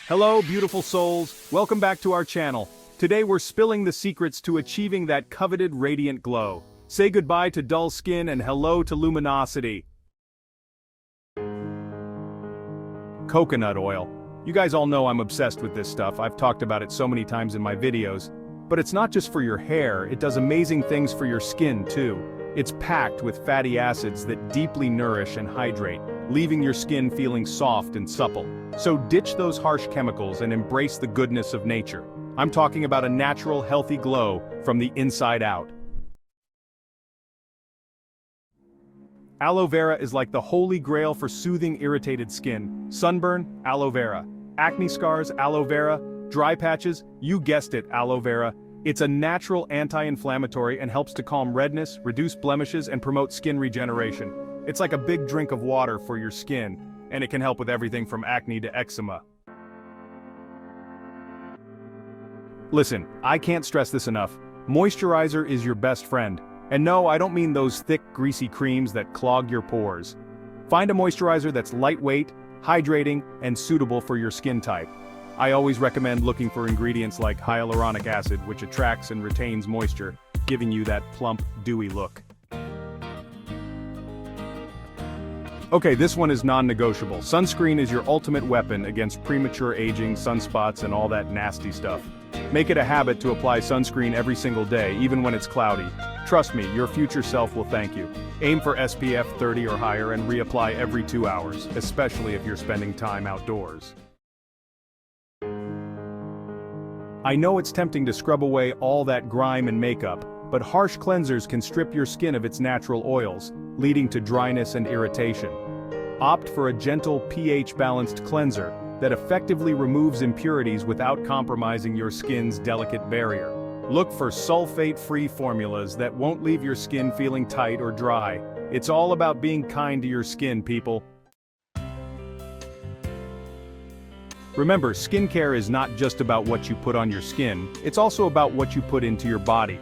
Hello, beautiful souls. Welcome back to our channel. Today we're spilling the secrets to achieving that coveted radiant glow. Say goodbye to dull skin and hello to luminosity. Coconut oil. You guys all know I'm obsessed with this stuff. I've talked about it so many times in my videos. But it's not just for your hair, it does amazing things for your skin too. It's packed with fatty acids that deeply nourish and hydrate, leaving your skin feeling soft and supple. So ditch those harsh chemicals and embrace the goodness of nature. I'm talking about a natural, healthy glow from the inside out. Aloe vera is like the holy grail for soothing irritated skin. Sunburn, aloe vera. Acne scars, aloe vera. Dry patches, you guessed it, aloe vera. It's a natural anti-inflammatory and helps to calm redness, reduce blemishes, and promote skin regeneration. It's like a big drink of water for your skin, and it can help with everything from acne to eczema. Listen, I can't stress this enough. Moisturizer is your best friend. And no, I don't mean those thick, greasy creams that clog your pores. Find a moisturizer that's lightweight, hydrating, and suitable for your skin type. I always recommend looking for ingredients like hyaluronic acid, which attracts and retains moisture, giving you that plump, dewy look. Okay, this one is non-negotiable. Sunscreen is your ultimate weapon against premature aging, sunspots, and all that nasty stuff. Make it a habit to apply sunscreen every single day, even when it's cloudy. Trust me, your future self will thank you. Aim for SPF 30 or higher and reapply every 2 hours, especially if you're spending time outdoors. I know it's tempting to scrub away all that grime and makeup, but harsh cleansers can strip your skin of its natural oils, leading to dryness and irritation. Opt for a gentle pH-balanced cleanser that effectively removes impurities without compromising your skin's delicate barrier. Look for sulfate-free formulas that won't leave your skin feeling tight or dry. It's all about being kind to your skin, people. Remember, skincare is not just about what you put on your skin, it's also about what you put into your body.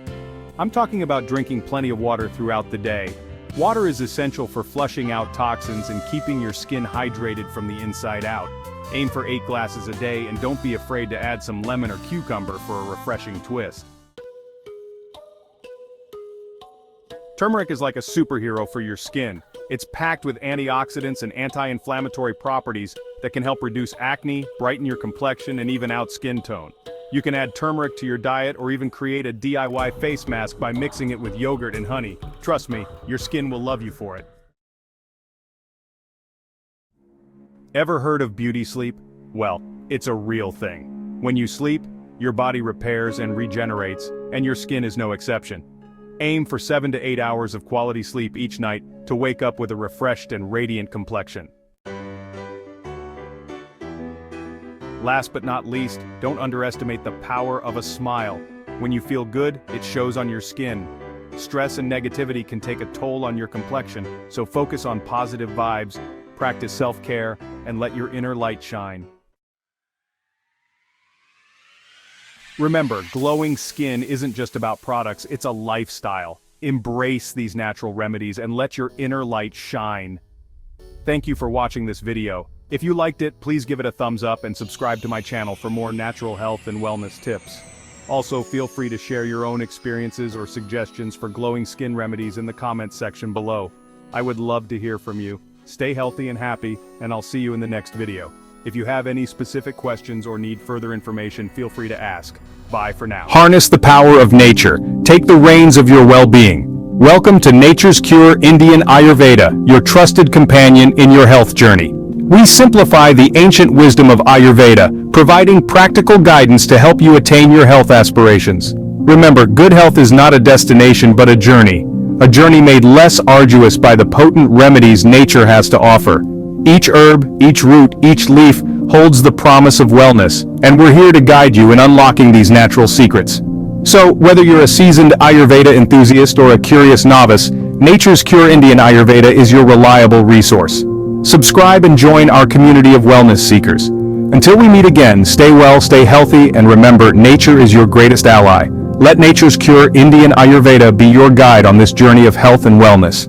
I'm talking about drinking plenty of water throughout the day. Water is essential for flushing out toxins and keeping your skin hydrated from the inside out. Aim for 8 glasses a day and don't be afraid to add some lemon or cucumber for a refreshing twist. Turmeric is like a superhero for your skin. It's packed with antioxidants and anti-inflammatory properties that can help reduce acne, brighten your complexion, and even out skin tone. You can add turmeric to your diet or even create a DIY face mask by mixing it with yogurt and honey. Trust me, your skin will love you for it. Ever heard of beauty sleep? Well, it's a real thing. When you sleep, your body repairs and regenerates, and your skin is no exception. Aim for 7 to 8 hours of quality sleep each night to wake up with a refreshed and radiant complexion. Last but not least, don't underestimate the power of a smile. When you feel good, it shows on your skin. Stress and negativity can take a toll on your complexion, so focus on positive vibes, practice self-care, and let your inner light shine. Remember, glowing skin isn't just about products, it's a lifestyle. Embrace these natural remedies and let your inner light shine. Thank you for watching this video. If you liked it, please give it a thumbs up and subscribe to my channel for more natural health and wellness tips. Also, feel free to share your own experiences or suggestions for glowing skin remedies in the comments section below. I would love to hear from you. Stay healthy and happy, and I'll see you in the next video. If you have any specific questions or need further information, feel free to ask. Bye for now. Harness the power of nature. Take the reins of your well-being. Welcome to Nature's Cure Indian Ayurveda, your trusted companion in your health journey. We simplify the ancient wisdom of Ayurveda, providing practical guidance to help you attain your health aspirations. Remember, good health is not a destination but a journey made less arduous by the potent remedies nature has to offer. Each herb, each root, each leaf holds the promise of wellness, and we're here to guide you in unlocking these natural secrets. So, whether you're a seasoned Ayurveda enthusiast or a curious novice, Nature's Cure Indian Ayurveda is your reliable resource. Subscribe and join our community of wellness seekers. Until we meet again, stay well, stay healthy, and remember, nature is your greatest ally. Let Nature's Cure Indian Ayurveda be your guide on this journey of health and wellness.